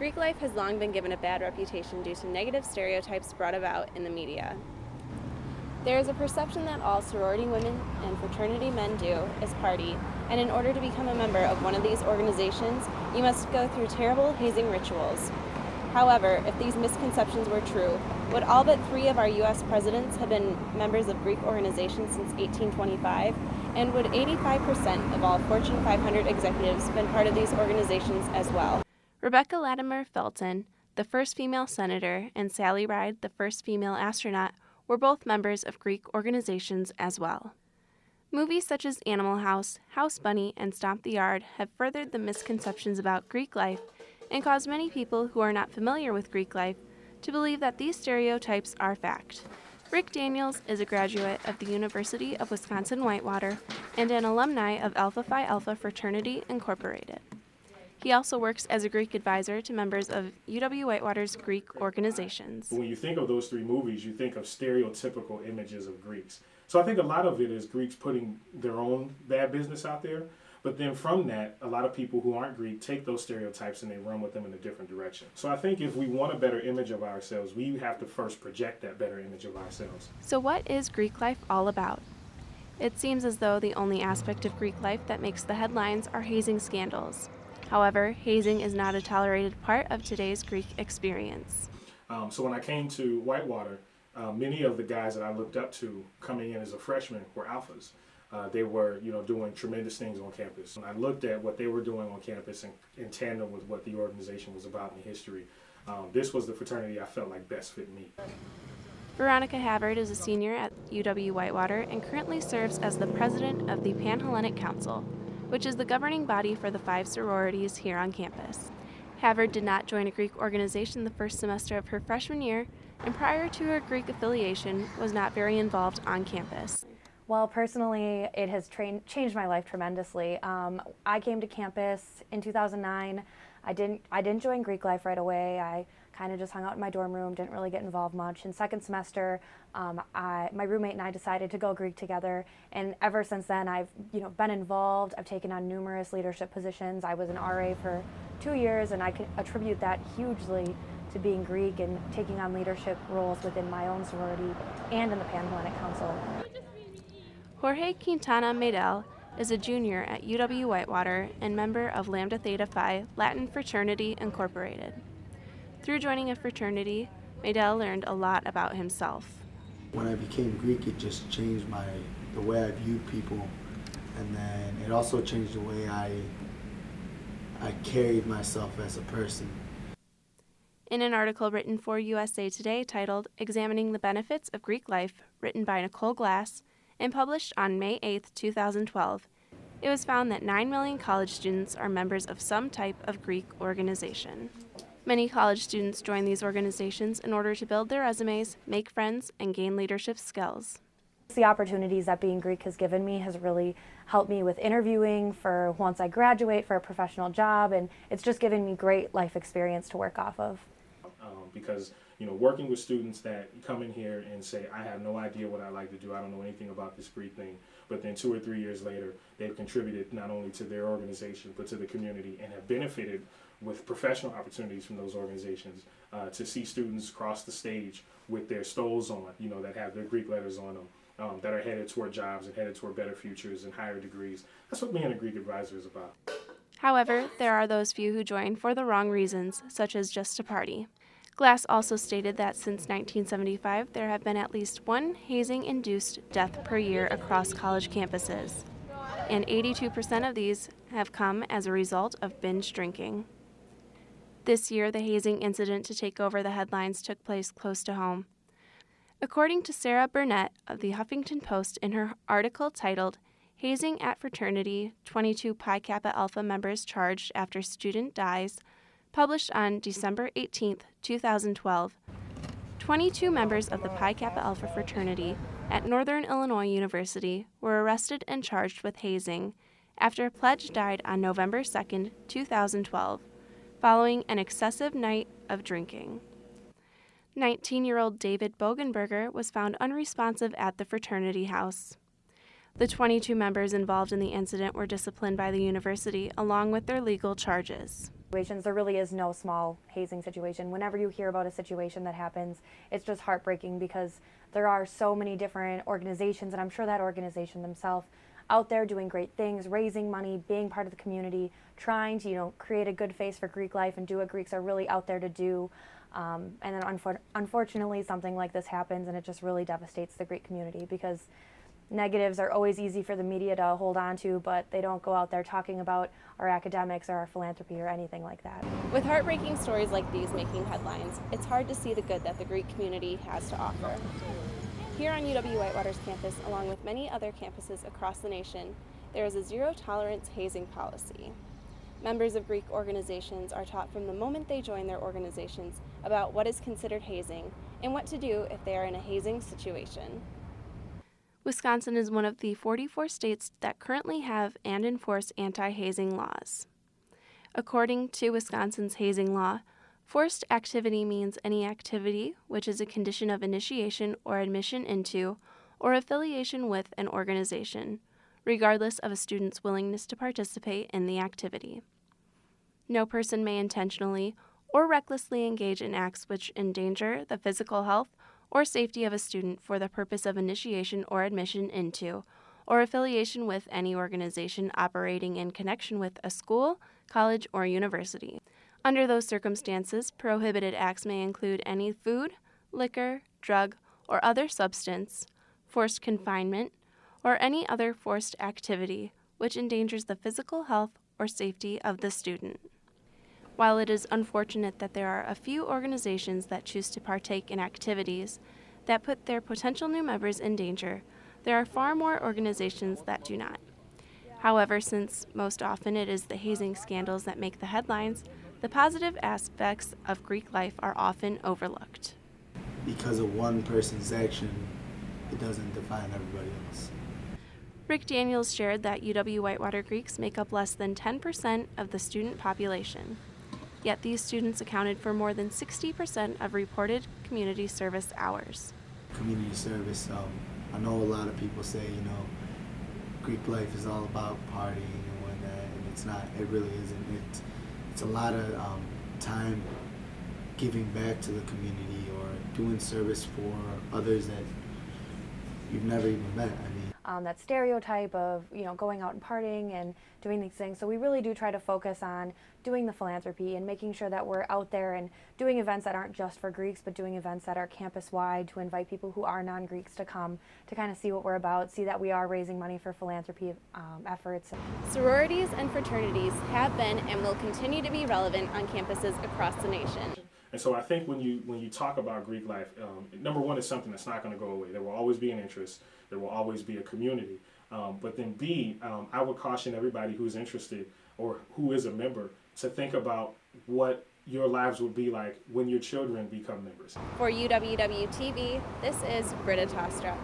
Greek life has long been given a bad reputation due to negative stereotypes brought about in the media. There is a perception that all sorority women and fraternity men do is party, and in order to become a member of one of these organizations, you must go through terrible hazing rituals. However, if these misconceptions were true, would all but 3 of our U.S. presidents have been members of Greek organizations since 1825? And would 85% of all Fortune 500 executives been part of these organizations as well? Rebecca Latimer Felton, the first female senator, and Sally Ride, the first female astronaut, were both members of Greek organizations as well. Movies such as Animal House, House Bunny, and Stomp the Yard have furthered the misconceptions about Greek life and caused many people who are not familiar with Greek life to believe that these stereotypes are fact. Rick Daniels is a graduate of the University of Wisconsin-Whitewater and an alumni of Alpha Phi Alpha Fraternity Incorporated. He also works as a Greek advisor to members of UW-Whitewater's Greek organizations. When you think of those 3 movies, you think of stereotypical images of Greeks. So I think a lot of it is Greeks putting their own bad business out there. But then from that, a lot of people who aren't Greek take those stereotypes and they run with them in a different direction. So I think if we want a better image of ourselves, we have to first project that better image of ourselves. So what is Greek life all about? It seems as though the only aspect of Greek life that makes the headlines are hazing scandals. However, hazing is not a tolerated part of today's Greek experience. So when I came to Whitewater, many of the guys that I looked up to coming in as a freshman were alphas. They were, doing tremendous things on campus. And I looked at what they were doing on campus in tandem with what the organization was about in the history. This was the fraternity I felt like best fit me. Veronica Havard is a senior at UW-Whitewater and currently serves as the president of the Pan-Hellenic Council, which is the governing body for the 5 sororities here on campus. Havard did not join a Greek organization the first semester of her freshman year, and prior to her Greek affiliation, was not very involved on campus. Well, personally, it has changed my life tremendously. I came to campus in 2009. I didn't join Greek life right away. I kind of just hung out in my dorm room, didn't really get involved much. In second semester, my roommate and I decided to go Greek together, and ever since then, I've been involved. I've taken on numerous leadership positions. I was an RA for 2 years, and I can attribute that hugely to being Greek and taking on leadership roles within my own sorority and in the Pan-Hellenic Council. Jorge Quintana Medel is a junior at UW-Whitewater and member of Lambda Theta Phi Latin Fraternity Incorporated. Through joining a fraternity, Medel learned a lot about himself. When I became Greek, it just changed the way I viewed people, and then it also changed the way I carried myself as a person. In an article written for USA Today titled Examining the Benefits of Greek Life, written by Nicole Glass, and published on May 8, 2012, it was found that 9 million college students are members of some type of Greek organization. Many college students join these organizations in order to build their resumes, make friends, and gain leadership skills. The opportunities that being Greek has given me has really helped me with interviewing for once I graduate for a professional job, and it's just given me great life experience to work off of. Because working with students that come in here and say, I have no idea what I like to do, I don't know anything about this Greek thing, but then 2 or 3 years later, they've contributed not only to their organization, but to the community, and have benefited with professional opportunities from those organizations, to see students cross the stage with their stoles on, that have their Greek letters on them, that are headed toward jobs and headed toward better futures and higher degrees. That's what being a Greek advisor is about. However, there are those few who join for the wrong reasons, such as just to party. Glass also stated that since 1975, there have been at least 1 hazing-induced death per year across college campuses, and 82% of these have come as a result of binge drinking. This year, the hazing incident to take over the headlines took place close to home. According to Sarah Burnett of the Huffington Post in her article titled Hazing at Fraternity, 22 Pi Kappa Alpha Members Charged After Student Dies, published on December 18, 2012, 22 members of the Pi Kappa Alpha fraternity at Northern Illinois University were arrested and charged with hazing after a pledge died on November 2, 2012, following an excessive night of drinking. 19-year-old David Bogenberger was found unresponsive at the fraternity house. The 22 members involved in the incident were disciplined by the university along with their legal charges. There really is no small hazing situation. Whenever you hear about a situation that happens, it's just heartbreaking because there are so many different organizations, and I'm sure that organization themselves out there doing great things, raising money, being part of the community, trying to, create a good face for Greek life and do what Greeks are really out there to do. And then unfortunately, something like this happens, and it just really devastates the Greek community because negatives are always easy for the media to hold on to, but they don't go out there talking about our academics or our philanthropy or anything like that. With heartbreaking stories like these making headlines, it's hard to see the good that the Greek community has to offer. Here on UW-Whitewater's campus, along with many other campuses across the nation, there is a zero-tolerance hazing policy. Members of Greek organizations are taught from the moment they join their organizations about what is considered hazing and what to do if they are in a hazing situation. Wisconsin is one of the 44 states that currently have and enforce anti-hazing laws. According to Wisconsin's hazing law, forced activity means any activity which is a condition of initiation or admission into or affiliation with an organization, regardless of a student's willingness to participate in the activity. No person may intentionally or recklessly engage in acts which endanger the physical health or safety of a student for the purpose of initiation or admission into, or affiliation with any organization operating in connection with a school, college, or university. Under those circumstances, prohibited acts may include any food, liquor, drug, or other substance, forced confinement, or any other forced activity which endangers the physical health or safety of the student. While it is unfortunate that there are a few organizations that choose to partake in activities that put their potential new members in danger, there are far more organizations that do not. However, since most often it is the hazing scandals that make the headlines, the positive aspects of Greek life are often overlooked. Because of one person's action, it doesn't define everybody else. Rick Daniels shared that UW-Whitewater Greeks make up less than 10% of the student population. Yet these students accounted for more than 60% of reported community service hours. Community service, I know a lot of people say, Greek life is all about partying and whatnot, and it's not. It really isn't. It's a lot of time giving back to the community or doing service for others that you've never even met. That stereotype of going out and partying and doing these things. So we really do try to focus on doing the philanthropy and making sure that we're out there and doing events that aren't just for Greeks, but doing events that are campus-wide to invite people who are non-Greeks to come to kind of see what we're about, see that we are raising money for philanthropy efforts. Sororities and fraternities have been and will continue to be relevant on campuses across the nation. And so I think when you talk about Greek life, number one, it's something that's not going to go away. There will always be an interest. There will always be a community. But then B, I would caution everybody who's interested or who is a member to think about what your lives will be like when your children become members. For UWW TV, this is Britta Capstone.